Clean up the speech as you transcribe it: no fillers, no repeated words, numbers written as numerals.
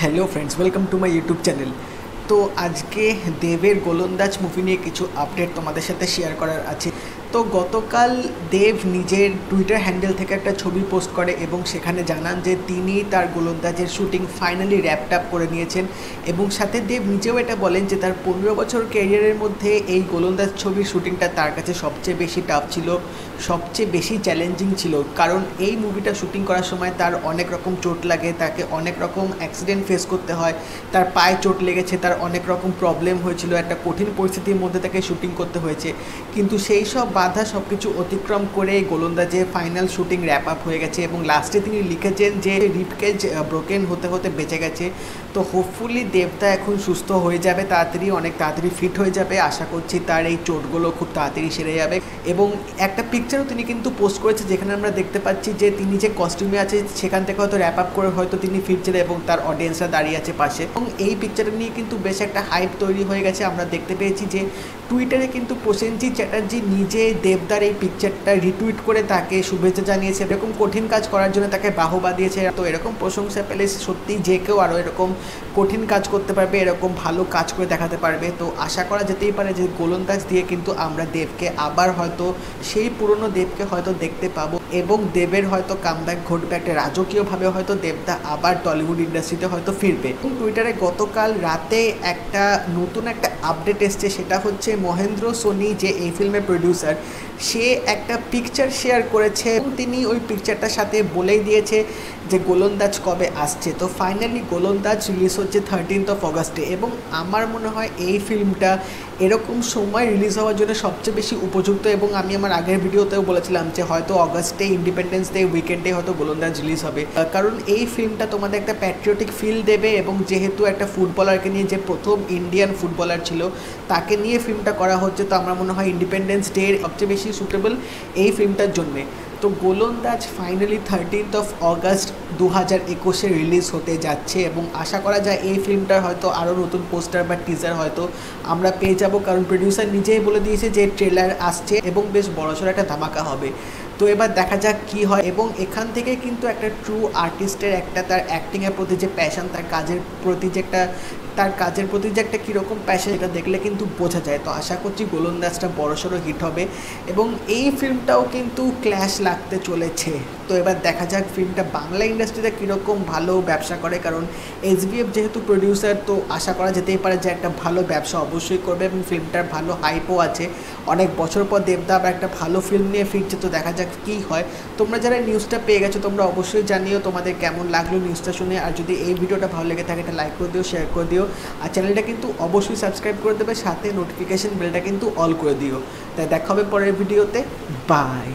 Hello friends, welcome to my YouTube channel. তো আজকে দেবের গোলন্দাজ মুভি নিয়ে কিছু আপডেট তোমাদের সাথে শেয়ার করার আছে। তো গতকাল দেব নিজের টুইটার হ্যান্ডেল থেকে একটা ছবি পোস্ট করে এবং সেখানে জানান যে তিনি তার গোলন্দাজের শ্যুটিং ফাইনালি র্যাপড আপ করে নিয়েছেন এবং সাথে দেব নিজেও এটা বলেন যে তার 15 বছর ক্যারিয়ারের মধ্যে এই গোলন্দাজ ছবির শ্যুটিংটা তার কাছে সবচেয়ে বেশি টাফ ছিল, সবচেয়ে বেশি চ্যালেঞ্জিং ছিল। কারণ এই মুভিটা শ্যুটিং করার সময় তার অনেক রকম চোট লাগে, তাকে অনেক রকম অ্যাক্সিডেন্ট ফেস করতে হয়, তার পায়ে চোট লেগেছে, তার অনেক রকম প্রবলেম হয়েছিল, একটা কঠিন পরিস্থিতির মধ্যে তাকে শ্যুটিং করতে হয়েছে। কিন্তু সেই সব বাধা সব কিছু অতিক্রম করে গোলন্দাজে ফাইনাল শ্যুটিং র্যাপ আপ হয়ে গেছে এবং লাস্টে তিনি লিখেছেন যে রিপকেজ ব্রোকেন হতে হতে বেঁচে গেছে। তো হোপফুলি দেবদা এখন সুস্থ হয়ে যাবে তাড়াতাড়ি, অনেক তাড়াতাড়ি ফিট হয়ে যাবে। আশা করছি তার এই চোটগুলো খুব তাড়াতাড়ি সেরে যাবে। এবং একটা পিকচারও তিনি কিন্তু পোস্ট করেছে যেখানে আমরা দেখতে পাচ্ছি যে তিনি যে কস্টিউমে আছে সেখান থেকে হয়তো র্যাপ আপ করে হয়তো তিনি ফিরছেন এবং তার অডিয়েন্সরা দাঁড়িয়ে আছে পাশে। এবং এই পিকচারটা নিয়ে কিন্তু বেশ একটা হাইপ তৈরি হয়ে গেছে। আমরা দেখতে পেয়েছি যে টুইটারে কিন্তু প্রসেনজিৎ চ্যাটার্জি নিজে দেবদার এই পিকচারটা রিটুইট করে তাকে শুভেচ্ছা জানিয়েছে, এরকম কঠিন কাজ করার জন্য তাকে বাহবা দিয়েছে। তো এরকম প্রশংসা পেলে সত্যিই যে কেউ আরও এরকম কঠিন কাজ করতে পারবে, এরকম ভালো কাজ করে দেখাতে পারবে। তো আশা করা যেতেই পারে যে গোলন্দাজ দিয়ে কিন্তু আমরা দেবকে আবার হয়তো সেই পুরনো দেবকে হয়তো দেখতে পাবো এবং দেবের হয়তো কামব্যাক ঘটবে, একটা রাজকীয়ভাবে হয়তো দেবদা আবার টলিউড ইন্ডাস্ট্রিতে হয়তো ফিরবে। এবং টুইটারে গতকাল রাতে একটা নতুন একটা আপডেট এসছে, সেটা হচ্ছে মহেন্দ্র সোনি যে এই ফিল্মের প্রডিউসার, সে একটা পিকচার শেয়ার করেছে এবং তিনি ওই পিকচারটার সাথে বলেই দিয়েছে যে গোলন্দাজ কবে আসছে। তো ফাইনালি গোলন্দাজ রিলিজ হচ্ছে 13th অগাস্টে এবং আমার মনে হয় এই ফিল্মটা এরকম সময় রিলিজ হওয়ার জন্য সবচেয়ে বেশি উপযুক্ত। এবং আমি আমার আগের ভিডিওতেও বলেছিলাম যে হয়তো অগাস্টে ইন্ডিপেন্ডেন্স ডে উইকেন্ডে হয়তো গোলন্দাজ রিলিজ হবে, কারণ এই ফিল্মটা তোমাদের একটা প্যাট্রিয়টিক ফিল দেবে এবং যেহেতু একটা ফুটবলারকে নিয়ে, যে প্রথম ইন্ডিয়ান ফুটবলার ছিল তাকে নিয়ে ফিল্মটা করা হচ্ছে, তো আমার মনে হয় ইন্ডিপেন্ডেন্স ডে সবচেয়ে বেশি সুটেবল এই ফিল্মটার জন্যে। তো গোলন্দাজ ফাইনালি 13th অগাস্ট 2021 রিলিজ হতে যাচ্ছে এবং আশা করা যায় এই ফিল্মটার হয়তো আরও নতুন পোস্টার বা টিজার হয়তো আমরা পেয়ে যাব, কারণ প্রডিউসার নিজেই বলে দিয়েছে যে ট্রেলার আসছে এবং বেশ বড়সড় একটা ধামাকা হবে। তো এবার দেখা যাক কী হয়। এবং এখান থেকে কিন্তু একটা ট্রু আর্টিস্টের একটা তার অ্যাক্টিংয়ের প্রতি যে প্যাশন, তার কাজের প্রতি যে একটা কীরকম প্যাশন, এটা দেখলে কিন্তু বোঝা যায়। তো আশা করছি গোলন্দাজটা বড়সড় হিট হবে এবং এই ফিল্মটাও কিন্তু ক্ল্যাশ লাগতে চলেছে। তো এবার দেখা যাক ফিল্মটা বাংলা ইন্ডাস্ট্রিতে কীরকম ভালো ব্যবসা করে, কারণ এসবিএফ যেহেতু প্রডিউসার, তো আশা করা যেতেই পারে যে একটা ভালো ব্যবসা অবশ্যই করবে এবং ফিল্মটার ভালো হাইপও আছে। অনেক বছর পর দেবদা আবার একটা ভালো ফিল্ম নিয়ে ফিরছে, তো দেখা যাক কী হয়। তোমরা যারা নিউজটা পেয়ে গেছো তোমরা অবশ্যই জানিও তোমাদের কেমন লাগলো নিউজটা শুনে। আর যদি এই ভিডিওটা ভালো লেগে থাকে এটা লাইক করে দিও, শেয়ার করে দিও, আর চ্যানেলটা কিন্তু অবশ্যই সাবস্ক্রাইব করে দেবে, সাথে নোটিফিকেশন বেলটা কিন্তু অল করে দিও। তাই দেখা হবে পরের ভিডিওতে। বাই।